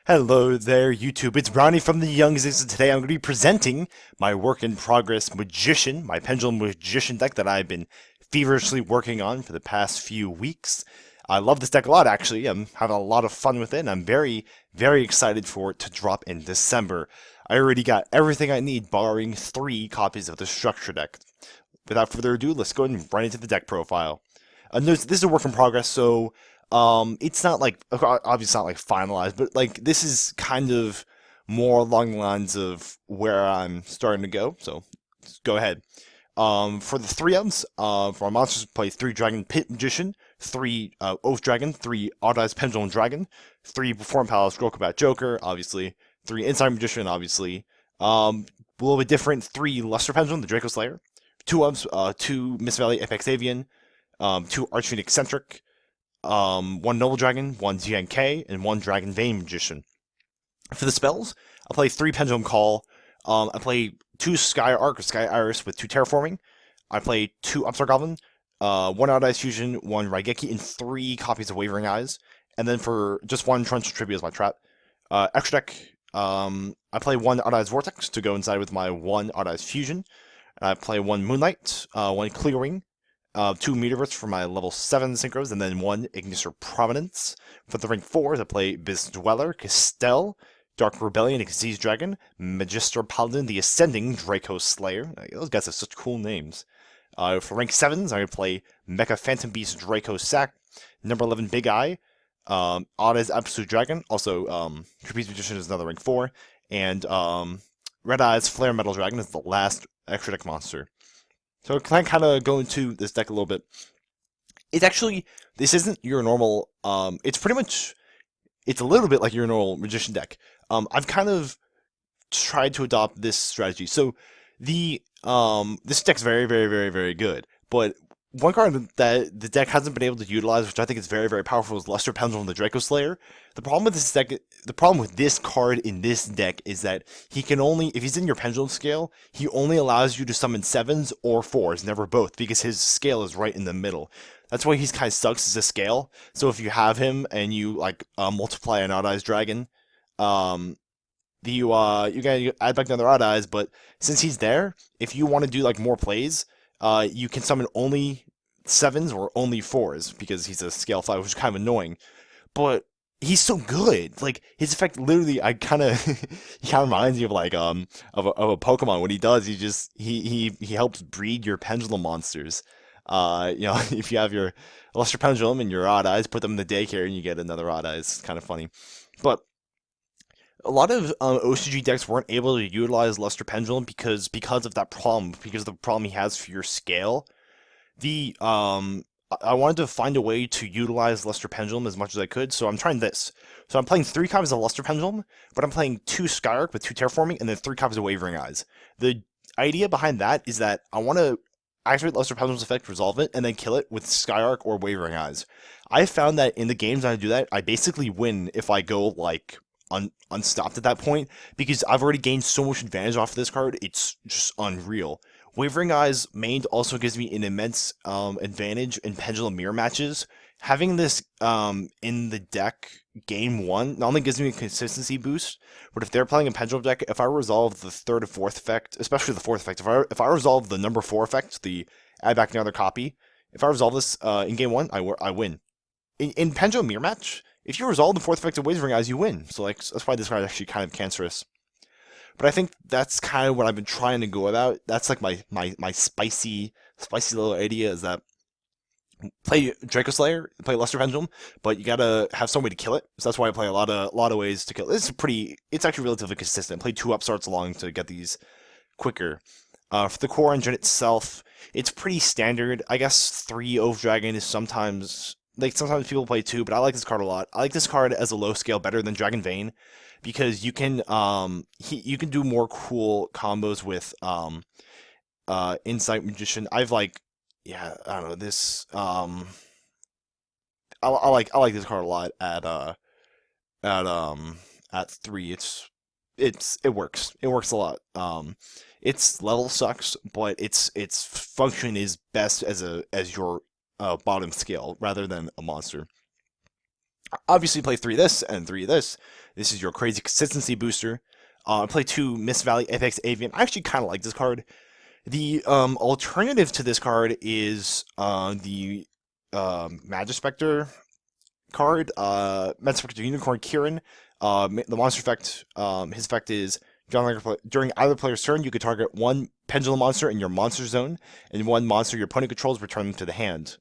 Hello there, YouTube. It's Brownie from the Young Zings, and today I'm going to be presenting my work-in-progress Magician, my Pendulum Magician deck that I've been feverishly working on for the past few weeks. I love this deck a lot, actually. I'm having a lot of fun with it, and I'm very, very excited for it to drop in December. I already got everything I need, barring 3 copies of the Structure deck. Without further ado, let's go ahead and run into the deck profile. Notice this is a work in progress, so it's not like obviously it's not like finalized, but like this is kind of more along the lines of where I'm starting to go. So let's go ahead. For the 3Ms, for our monsters, play 3 Dragon Pit Magician, 3 Oath Dragon, 3 Odd-Eyes Pendulum Dragon, 3 Perform Palace Scroll Combat Joker, obviously, 3 Inside Magician, obviously. A little bit different, 3 Luster Pendulum, the Draco Slayer, 2 Miss Valley Apex Avian, 2 Archfiend Eccentric, 1 Noble Dragon, 1 GNK, and 1 Dragon Vein Magician. For the spells, I play 3 Pendulum Call. I play 2 Sky Arc or Sky Iris with 2 Terraforming. I play 2 Upstart Goblin, 1 Odd Eyes Fusion, 1 Raigeki, and 3 copies of Wavering Eyes. And then for just 1 Torrential Tribute as my trap. Extra deck, I play 1 Odd Eyes Vortex to go inside with my 1 Odd Eyes Fusion. I play 1 Moonlight, 1 Clearing, 2 Meteorites for my level 7 synchros, and then 1 Ignis or Prominence. For the rank 4s, I play Biz Dweller, Castell, Dark Rebellion, Xyz Dragon, Magister Paladin, the Ascending Draco Slayer. Those guys have such cool names. For rank 7s, I'm going to play Mecha Phantom Beast Draco Sack, number 11 Big Eye, Odd Absolute Dragon, also Trapeze Magician is another rank 4, and Red Eyes Flare Metal Dragon is the last extra deck monster. So can I kind of go into this deck a little bit? It's actually, this isn't your normal, it's pretty much, it's a little bit like your normal Magician deck. I've kind of tried to adopt this strategy. So this deck's very, very, very, very good. But one card that the deck hasn't been able to utilize, which I think is very, very powerful, is Luster Pendulum, the Draco Slayer. The problem with this deck, the problem with this card in this deck is that he can only, if he's in your Pendulum scale, he only allows you to summon 7s or 4s, never both, because his scale is right in the middle. That's why he's kind of sucks as a scale. So if you have him and you like multiply an Odd Eyes Dragon, you gotta add back another Odd Eyes. But since he's there, if you want to do like more plays, you can summon only 7s or only 4s because he's a scale 5, which is kind of annoying. But he's so good. Like his effect, literally, I kind of he kind of reminds me of like of a Pokemon. What he does, he helps breed your Pendulum monsters. If you have your Luster Pendulum and your Odd Eyes, put them in the daycare and you get another Odd Eyes. It's kind of funny, but a lot of OCG decks weren't able to utilize Luster Pendulum because of that problem, because of the problem he has for your scale. I wanted to find a way to utilize Luster Pendulum as much as I could, so I'm trying this. So I'm playing 3 copies of Luster Pendulum, but I'm playing 2 Skyark with 2 Terraforming, and then 3 copies of Wavering Eyes. The idea behind that is that I want to activate Luster Pendulum's effect, resolve it, and then kill it with Skyark or Wavering Eyes. I found that in the games I do that, I basically win if I go like unstopped at that point, because I've already gained so much advantage off of this card, it's just unreal. Wavering Eyes main also gives me an immense advantage in Pendulum Mirror matches. Having this in the deck game 1 not only gives me a consistency boost, but if they're playing a Pendulum deck, if I resolve the 3rd or 4th effect, especially the 4th effect, if I resolve the number 4 effect, the add back another copy, if I resolve this in game 1, I win. In Pendulum Mirror match, if you resolve the 4th effect of Wavering Eyes, you win. So like that's why this card is actually kind of cancerous. But I think that's kind of what I've been trying to go about. That's like my spicy little idea is that play Draco Slayer, play Luster Pendulum, but you gotta have some way to kill it. So that's why I play a lot of ways to kill it. It's actually relatively consistent. Play 2 upstarts along to get these quicker. For the core engine itself, it's pretty standard. I guess 3 Oath Dragon is sometimes people play 2, but I like this card a lot. I like this card as a low scale better than Dragon Vein because you can you can do more cool combos with Insight Magician. I don't know this I like this card a lot at at 3. It works. It works a lot. Its level sucks, but its function is best as your bottom scale rather than a monster. Obviously, play 3 this and 3 this. This is your crazy consistency booster. Play 2 Mist Valley Apex Avian. I actually kind of like this card. The alternative to this card is the Magispector card, Magispector Unicorn Kieran. The monster effect, his effect is during either player's turn, you could target one Pendulum monster in your monster zone, and one monster your opponent controls, return them to the hand.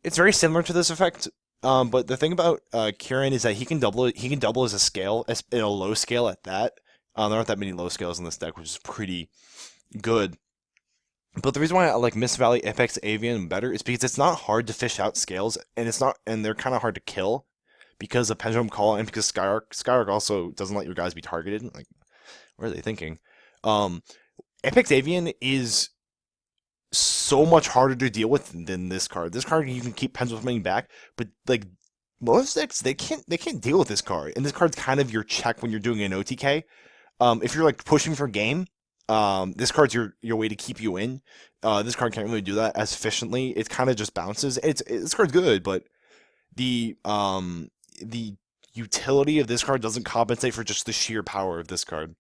It's very similar to this effect, but the thing about Kieran is that he can double it. He can double as a scale, in a low scale at that. There aren't that many low scales in this deck, which is pretty good. But the reason why I like Mist Valley Apex Avian better is because it's not hard to fish out scales, and they're kind of hard to kill because of Pendulum Call and because Skyark. Skyark also doesn't let your guys be targeted. Like, what are they thinking? Apex Avian is so much harder to deal with than this card. This card you can keep Pendulum coming back, but like most decks they can't deal with this card. And this card's kind of your check when you're doing an OTK. If you're like pushing for game, this card's your way to keep you in. This card can't really do that as efficiently. It kind of just bounces. This card's good, but the utility of this card doesn't compensate for just the sheer power of this card.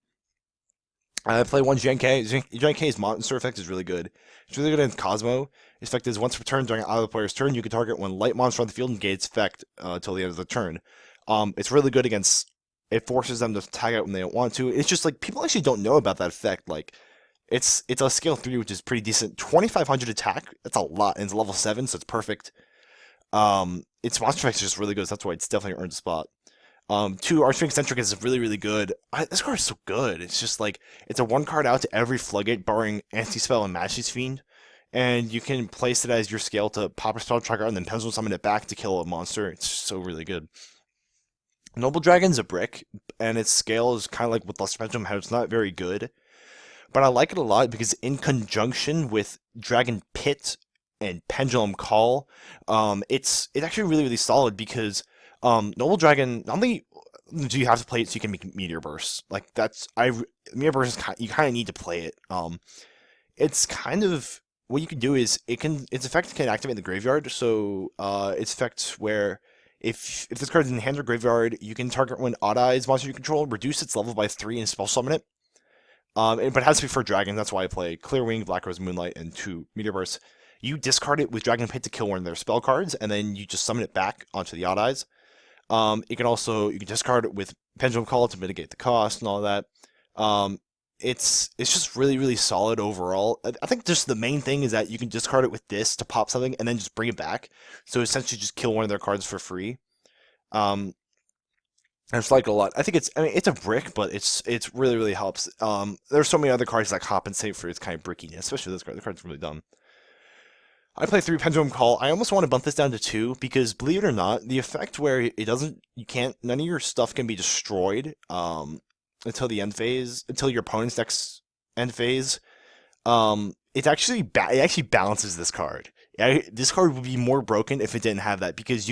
I play one JNK. JNK's monster effect is really good. It's really good in Cosmo. Its effect is once per turn during either player's turn, you can target one light monster on the field and gain its effect until the end of the turn. It's really good against. It forces them to tag out when they don't want to. It's just like people actually don't know about that effect. Like, it's a scale 3, which is pretty decent. 2,500 attack. That's a lot, and it's level 7, so it's perfect. Its monster effect is just really good. So that's why it's definitely earned a spot. 2, Archwing Eccentric is really, really good. This card is so good. It's just like, it's a 1 card out to every Floodgate, barring Anti-Spell and Majesty's Fiend. And you can place it as your scale to pop a spell tracker and then Pendulum Summon it back to kill a monster. It's so really good. Noble Dragon's a brick, and its scale is kind of like with Luster Pendulum, how it's not very good. But I like it a lot because in conjunction with Dragon Pit and Pendulum Call, it's actually really, really solid because Noble Dragon, not only do you have to play it so you can make Meteor Burst. Like, Meteor Burst is you kind of need to play it. It's kind of, what you can do is, its effect can activate in the graveyard, so its effect where if this card is in hand or graveyard, you can target one Odd Eyes monster you control, reduce its level by 3 and spell summon it. But it has to be for Dragon, that's why I play Clear Wing, Black Rose Moonlight, and 2 Meteor Bursts. You discard it with Dragon Pit to kill one of their spell cards, and then you just summon it back onto the Odd Eyes. You can discard it with Pendulum Call to mitigate the cost and all that. It's just really, really solid overall. I think just the main thing is that you can discard it with this to pop something and then just bring it back. So essentially just kill one of their cards for free. I just like it a lot. I think it's a brick, but it's really, really helps. There's so many other cards that compensate for its kind of brickiness, especially this card. The card's really dumb. I play 3 Pendulum Call. I almost want to bump this down to 2 because, believe it or not, the effect where none of your stuff can be destroyed until the end phase, until your opponent's next end phase. It actually balances this card. This card would be more broken if it didn't have that because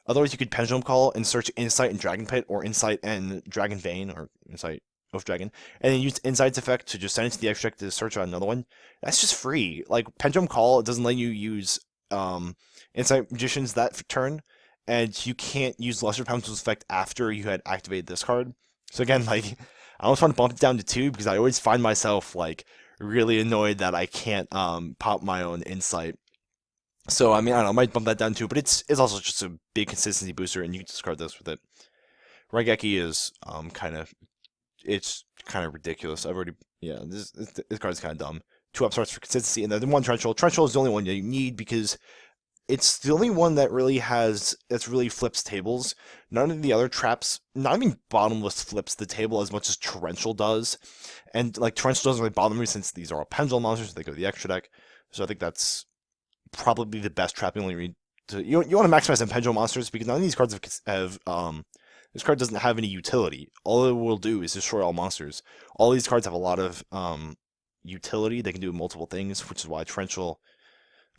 otherwise you could Pendulum Call and search Insight and Dragon Pit or Insight and Dragon Vein or Insight Oath Dragon, and then use Insight's effect to just send it to the extract to search on another one. That's just free. Like, Pendulum Call doesn't let you use Insight Magicians that turn, and you can't use Luster Pendulum's effect after you had activated this card. So again, like, I almost want to bump it down to 2 because I always find myself like really annoyed that I can't pop my own Insight. So I don't know, I might bump that down too, but it's also just a big consistency booster, and you can discard this with it. Raigeki is it's kind of ridiculous. This card's kind of dumb. 2 upstarts for consistency, and then 1 Trenchel. Trenchel is the only one that you need because it's the only one that really flips tables. None of the other traps, not even Bottomless flips the table as much as Torrential does. And like, Torrential doesn't really bother me since these are all Pendulum monsters, so they go to the extra deck. So I think that's probably the best trap you only need to. You want to maximize them Pendulum monsters because none of these cards have this card doesn't have any utility. All it will do is destroy all monsters. All these cards have a lot of utility. They can do multiple things, which is why Torrential,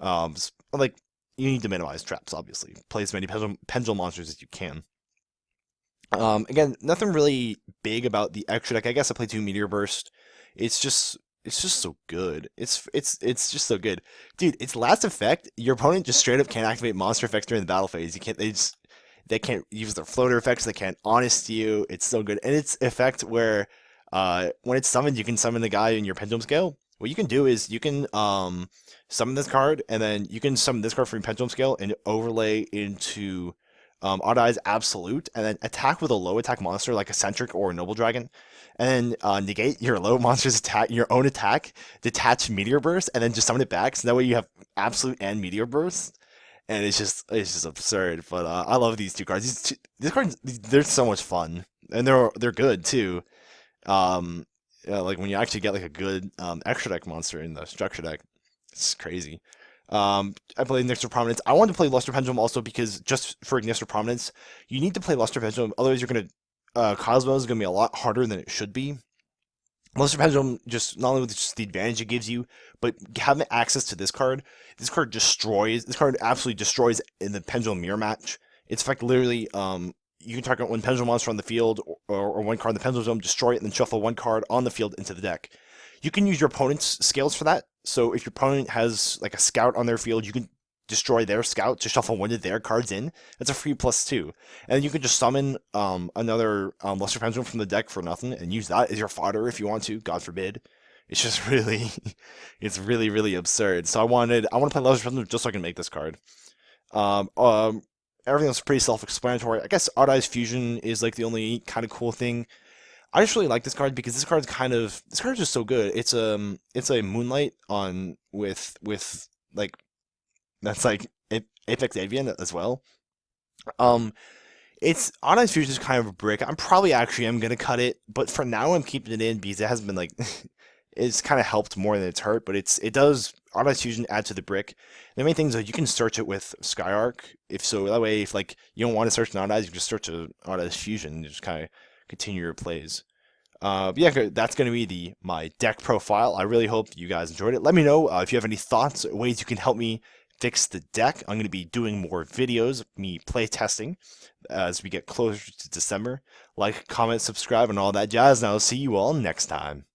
you need to minimize traps, obviously. Play as many Pendulum monsters as you can. Again, nothing really big about the extra deck. I guess I play 2 Meteor Burst. It's just so good. It's just so good. Dude, its last effect, your opponent just straight up can't activate monster effects during the battle phase. They can't use their floater effects. They can't honest you. It's so good. And it's effect where when it's summoned, you can summon the guy in your pendulum scale. What you can do is you can summon this card, and then you can summon this card from your pendulum scale and overlay into Odd Eyes Absolute, and then attack with a low attack monster like a Centric or a Noble Dragon, and then negate your low monster's attack, your own attack, detach Meteor Burst, and then just summon it back. So that way you have Absolute and Meteor Burst, and it's just absurd. But I love these two cards. These cards, they're so much fun, and they're good too. Like when you actually get like a good extra deck monster in the structure deck, it's crazy. I played Ignister Prominence. I wanted to play Luster Pendulum also because just for Ignister Prominence, you need to play Luster Pendulum. Otherwise, you're gonna Cosmo is gonna be a lot harder than it should be. Luster Pendulum just not only with just the advantage it gives you, but having access to this card. This card destroys. This card absolutely destroys in the Pendulum Mirror match. It's like literally you can target one Pendulum monster on the field or one card in the Pendulum Zone, destroy it, and then shuffle one card on the field into the deck. You can use your opponent's scales for that. So if your opponent has like a scout on their field, you can destroy their scout to shuffle one of their cards in. That's a free +2. And then you can just summon another Luster Pendulum from the deck for nothing and use that as your fodder if you want to, God forbid. It's just really, it's really, really absurd. So I want to play Luster Pendulum just so I can make this card. Everything else is pretty self-explanatory. I guess Odd Eyes Fusion is like the only kind of cool thing. I just really like this card because this card is just so good. It's a Moonlight on with like that's like Apex Avian as well. It's Odd Eyes Fusion is kind of a brick. I'm probably actually am gonna cut it, but for now I'm keeping it in because it hasn't been like it's kind of helped more than it's hurt. But it does Odd Eyes Fusion add to the brick. The main thing is that you can search it with Skyarc. If so, that way if like you don't want to search an Odd Eyes, you can just search an Odd Eyes Fusion and just kind of continue your plays. Yeah, that's going to be my deck profile. I really hope you guys enjoyed it. Let me know if you have any thoughts or ways you can help me fix the deck. I'm going to be doing more videos, me play testing, as we get closer to December. Like, comment, subscribe, and all that jazz. And I'll see you all next time.